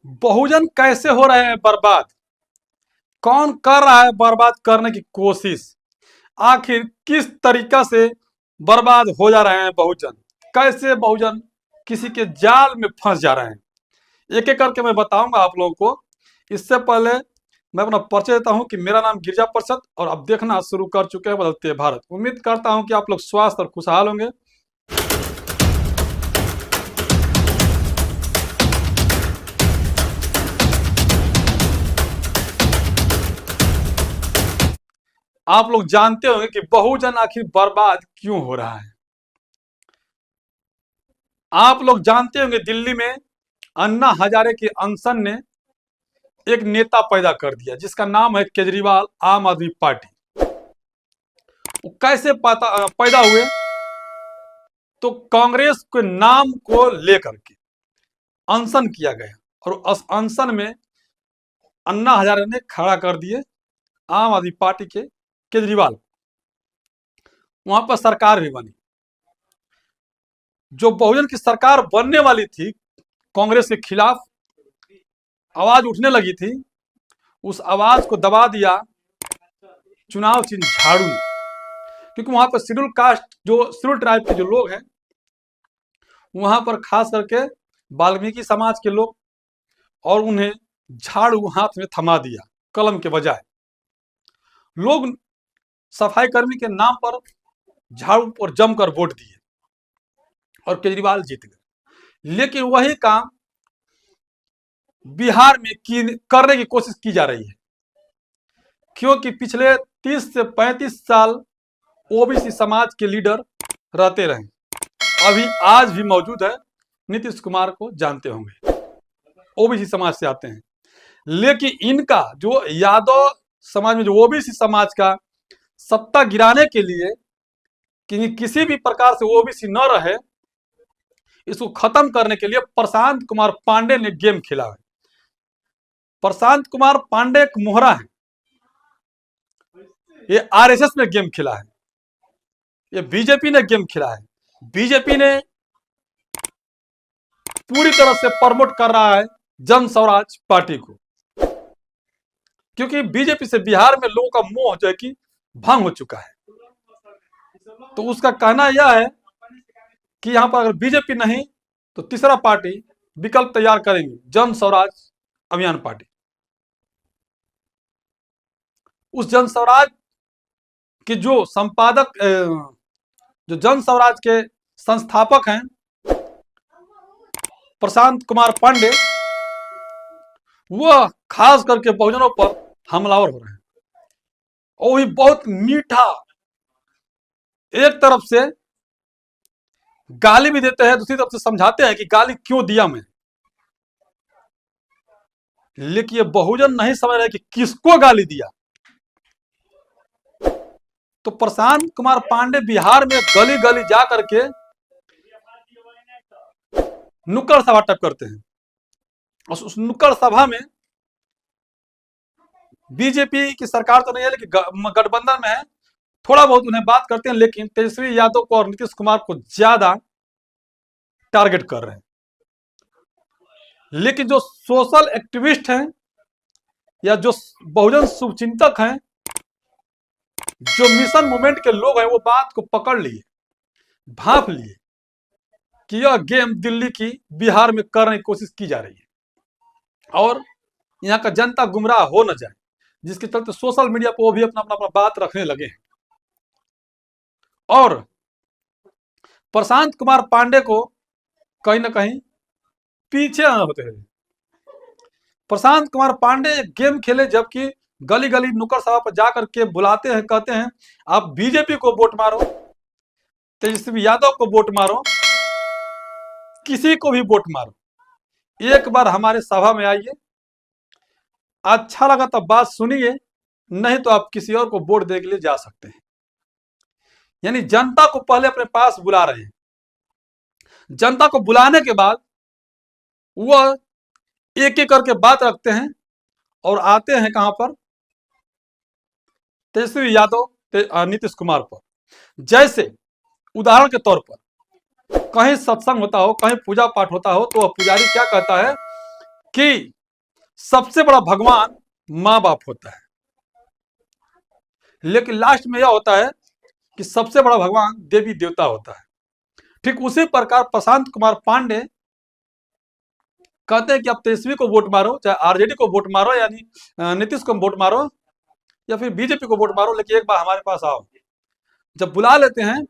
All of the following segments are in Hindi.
बहुजन कैसे हो रहे हैं बर्बाद? कौन कर रहा है बर्बाद करने की कोशिश? आखिर किस तरीका से बर्बाद हो जा रहे हैं बहुजन? कैसे बहुजन किसी के जाल में फंस जा रहे हैं? एक एक करके मैं बताऊंगा आप लोगों को। इससे पहले मैं अपना परिचय देता हूं कि मेरा नाम गिरिजा प्रसाद और अब देखना शुरू कर चुके हैं बदलते भारत। उम्मीद करता हूं कि आप लोग स्वस्थ और खुशहाल होंगे। आप लोग जानते होंगे कि बहुजन आखिर बर्बाद क्यों हो रहा है। आप लोग जानते होंगे दिल्ली में अन्ना हजारे के अनशन ने एक नेता पैदा कर दिया जिसका नाम है केजरीवाल, आम आदमी पार्टी। वो कैसे पैदा हुए? तो कांग्रेस के नाम को लेकर के अनशन किया गया और उस अनशन में अन्ना हजारे ने खड़ा कर दिए आम आदमी पार्टी के केजरीवाल। वहां पर सरकार भी बनी। जो बहुजन की सरकार बनने वाली थी, कांग्रेस के खिलाफ आवाज उठने लगी थी, उस आवाज को दबा दिया चुनाव चिन्ह झाड़ू ने। क्योंकि वहां पर शेड्यूल कास्ट, जो शेड्यूल ट्राइब के जो लोग हैं, वहां पर खास करके वाल्मीकि समाज के लोग, और उन्हें झाड़ू हाथ में थमा दिया कलम के बजाय। लोग सफाई कर्मी के नाम पर झाड़ू पर जमकर वोट दिए और केजरीवाल जीत गए। लेकिन वही काम बिहार में करने की कोशिश की जा रही है, क्योंकि पिछले 30 से 35 साल ओबीसी समाज के लीडर रहते रहे, अभी आज भी मौजूद है। नीतीश कुमार को जानते होंगे, ओबीसी समाज से आते हैं। लेकिन इनका जो यादव समाज में जो ओबीसी समाज का सत्ता गिराने के लिए कि किसी भी प्रकार से ओबीसी न रहे, इसको खत्म करने के लिए प्रशांत कुमार पांडे ने गेम खेला है। प्रशांत कुमार पांडे एक मोहरा है, ये आरएसएस में गेम खेला है, ये बीजेपी ने गेम खेला है। बीजेपी ने पूरी तरह से प्रमोट कर रहा है जन स्वराज पार्टी को, क्योंकि बीजेपी से बिहार में लोगों का मोह जो है कि भंग हो चुका है। तो उसका कहना यह है कि यहां पर अगर बीजेपी नहीं तो तीसरा पार्टी विकल्प तैयार करेंगे, जन स्वराज अभियान पार्टी। उस जन स्वराज के जो संपादक, जो जन स्वराज के संस्थापक हैं प्रशांत कुमार पांडे, वह खास करके बहुजनों पर हमलावर हो रहे हैं। और भी बहुत मीठा, एक तरफ से गाली भी देते हैं, दूसरी तरफ से समझाते हैं कि गाली क्यों दिया मैं। लेकिन ये बहुजन नहीं समझ रहे कि किसको गाली दिया। तो प्रशांत कुमार पांडे बिहार में गली गली जा करके नुक्कड़ सभा टप करते हैं, और उस नुक्कड़ सभा में बीजेपी की सरकार तो नहीं है, लेकिन गठबंधन में है, थोड़ा बहुत उन्हें बात करते हैं, लेकिन तेजस्वी यादव को और नीतीश कुमार को ज्यादा टारगेट कर रहे हैं। लेकिन जो सोशल एक्टिविस्ट हैं या जो बहुजन शुभचिंतक हैं, जो मिशन मूवमेंट के लोग हैं, वो बात को पकड़ लिए, भांप लिए कि यह गेम दिल्ली की बिहार में करने की कोशिश की जा रही है और यहाँ का जनता गुमराह हो न जाए, जिसके चलते सोशल मीडिया पर वो भी अपना अपना बात रखने लगे हैं। और प्रशांत कुमार पांडे को कहीं ना कहीं पीछे होते हैं। प्रशांत कुमार पांडे एक गेम खेले, जबकि गली गली नुक्कड़ सभा पर जाकर के बुलाते हैं, कहते हैं आप बीजेपी को वोट मारो, तेजस्वी यादव को वोट मारो, किसी को भी वोट मारो, एक बार हमारे सभा में आइए, अच्छा लगा तो बात सुनिए, नहीं तो आप किसी और को वोट देने के लिए जा सकते हैं। यानी जनता को पहले अपने पास बुला रहे हैं। जनता को बुलाने के बाद वह एक एक करके बात रखते हैं और आते हैं कहां पर? तेजस्वी यादव, नीतीश कुमार पर। जैसे उदाहरण के तौर पर कहीं सत्संग होता हो, कहीं पूजा पाठ होता हो, तो वह पुजारी क्या कहता है कि सबसे बड़ा भगवान माँ बाप होता है, लेकिन लास्ट में यह होता है कि सबसे बड़ा भगवान देवी देवता होता है। ठीक उसी प्रकार प्रशांत कुमार पांडे कहते हैं कि आप तेजस्वी को वोट मारो, चाहे आरजेडी को वोट मारो, यानी नीतीश को वोट मारो, या फिर बीजेपी को वोट मारो, लेकिन एक बार हमारे पास आओ। जब बुला लेते हैं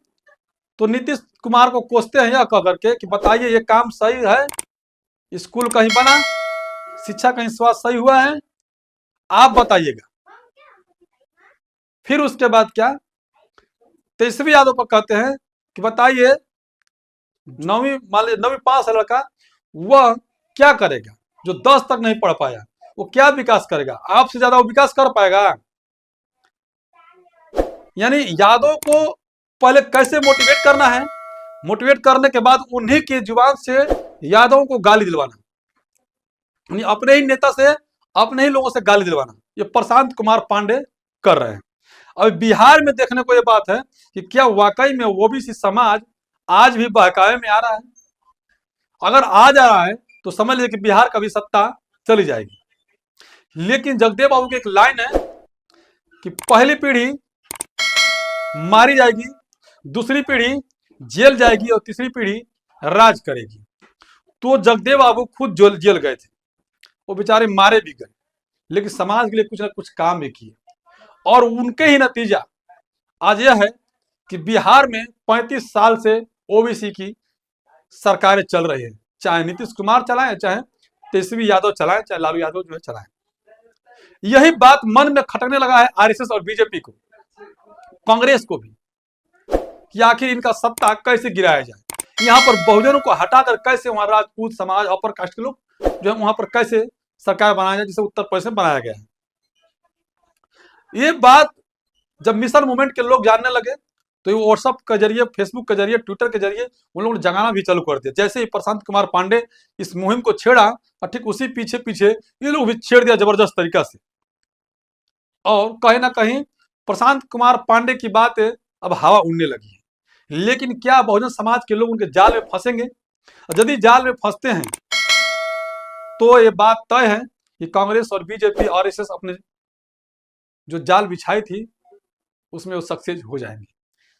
तो नीतीश कुमार को कोसते हैं यह कह करके कि बताइए ये काम सही है, स्कूल कहीं बना, शिक्षा कहीं स्वास्थ्य सही हुआ है, आप बताइएगा। फिर उसके बाद क्या, तेजस्वी यादव को कहते हैं कि बताइए 9वीं मान लीजिए 9वीं पास है लड़का, वह क्या करेगा, जो 10 तक नहीं पढ़ पाया वो क्या विकास करेगा, आपसे ज्यादा वो विकास कर पाएगा। यानी यादव को पहले कैसे मोटिवेट करना है, मोटिवेट करने के बाद उन्हीं की जुबान से यादव को गाली दिलवाना, यानी अपने ही नेता से अपने ही लोगों से गाली दिलवाना, ये प्रशांत कुमार पांडे कर रहे हैं। अब बिहार में देखने को ये बात है कि क्या वाकई में ओबीसी समाज आज भी बहकावे में आ रहा है। अगर आ जा रहा है तो समझ लीजिए कि बिहार का भी सत्ता चली जाएगी। लेकिन जगदेव बाबू की एक लाइन है कि पहली पीढ़ी मारी जाएगी, दूसरी पीढ़ी जेल जाएगी और तीसरी पीढ़ी राज करेगी। तो जगदेव बाबू खुद जेल गए थे, वो बेचारे मारे भी गए, लेकिन समाज के लिए कुछ ना कुछ काम भी किए, और उनके ही नतीजा आज यह है कि बिहार में 35 साल से ओबीसी की सरकारें चल रही है, चाहे नीतीश कुमार चलाएं, चाहे तेजस्वी यादव चलाएं, चाहे लालू यादव जो है चलाएं। यही बात मन में खटकने लगा है आरएसएस और बीजेपी को, कांग्रेस को भी, कि आखिर इनका सत्ता कैसे गिराया जाए। यहाँ पर बहुजनों को हटाकर कैसे वहां राजपूत समाज, अपर कास्ट के लोग जो है वहां पर कैसे सरकार बनाया जाए, जिसे उत्तर प्रदेश में बनाया गया है। ये बात जब मिशन मूवमेंट के लोग जानने लगे तो ये व्हाट्सएप के जरिए, फेसबुक के जरिए, ट्विटर के जरिए उन लोगों ने जगाना भी चालू कर दिया। जैसे ही प्रशांत कुमार पांडे इस मुहिम को छेड़ा, और ठीक उसी पीछे पीछे ये लोग भी छेड़ दिया जबरदस्त तरीका से। और कहीं ना कहीं प्रशांत कुमार पांडे की बातें अब हवा उड़ने लगी है। लेकिन क्या बहुजन समाज के लोग उनके जाल में फंसेंगे? यदि जाल में फंसते हैं तो ये बात तय है कि कांग्रेस और बीजेपी आरएसएस अपने जो जाल बिछाई थी उसमें वो सक्सेस हो जाएंगे।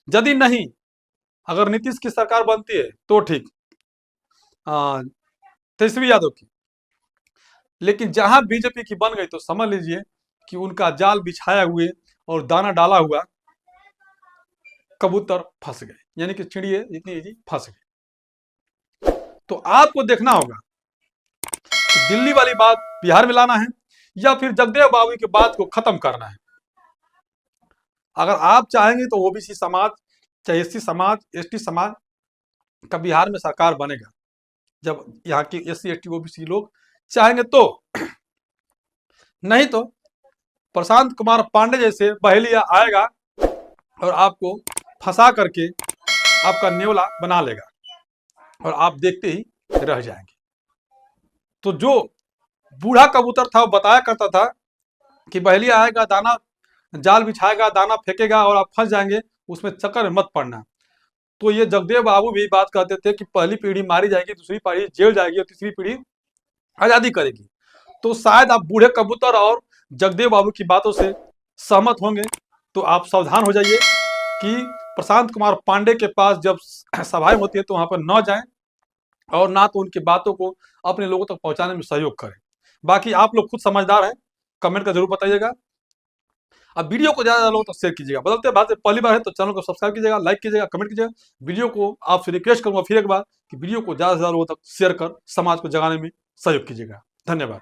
यदि नहीं, अगर नीतीश की सरकार बनती है तो ठीक, तेजस्वी यादव की, लेकिन जहां बीजेपी की बन गई तो समझ लीजिए कि उनका जाल बिछाया हुए और दाना डाला हुआ कबूतर फंस गए, यानी कि चिड़िए इतनी इजी फंस गए। तो आपको देखना होगा कि दिल्ली वाली बात बिहार में लाना है या फिर जगदेव बाबू की बात को खत्म करना है। अगर आप चाहेंगे तो ओबीसी समाज, चाहे एससी समाज, एसटी समाज का बिहार में सरकार बनेगा, जब यहाँ के एससी एसटी ओबीसी लोग चाहेंगे तो। नहीं तो प्रशांत कुमार पांडे जैसे बहेलिया आएगा और आपको फंसा करके आपका नेवला बना लेगा और आप देखते ही रह जाएंगे। तो जो बूढ़ा कबूतर था वो बताया करता था कि बहेलिया आएगा, दाना जाल बिछाएगा, दाना फेंकेगा और आप फंस जाएंगे, उसमें चक्कर में मत पड़ना। तो ये जगदेव बाबू भी बात कहते थे कि पहली पीढ़ी मारी जाएगी, दूसरी पीढ़ी जेल जाएगी और तीसरी पीढ़ी आजादी करेगी। तो शायद आप बूढ़े कबूतर और जगदेव बाबू की बातों से सहमत होंगे, तो आप सावधान हो जाइए कि प्रशांत कुमार पांडे के पास जब सभाएं होती है तो वहां पर न जाएं और ना तो उनकी बातों को अपने लोगों तक पहुंचाने में सहयोग करें। बाकी आप लोग खुद समझदार हैं, कमेंट का जरूर बताइएगा। अब वीडियो को ज्यादा लोग तो शेयर कीजिएगा। बदलते भारत से पहली बार है तो चैनल को सब्सक्राइब कीजिएगा, लाइक कीजिएगा, कमेंट कीजिएगा। वीडियो को आपसे रिक्वेस्ट करूंगा फिर एक बार कि वीडियो को ज्यादा से ज्यादा लोगों तक शेयर कर समाज को जगाने में सहयोग कीजिएगा। धन्यवाद।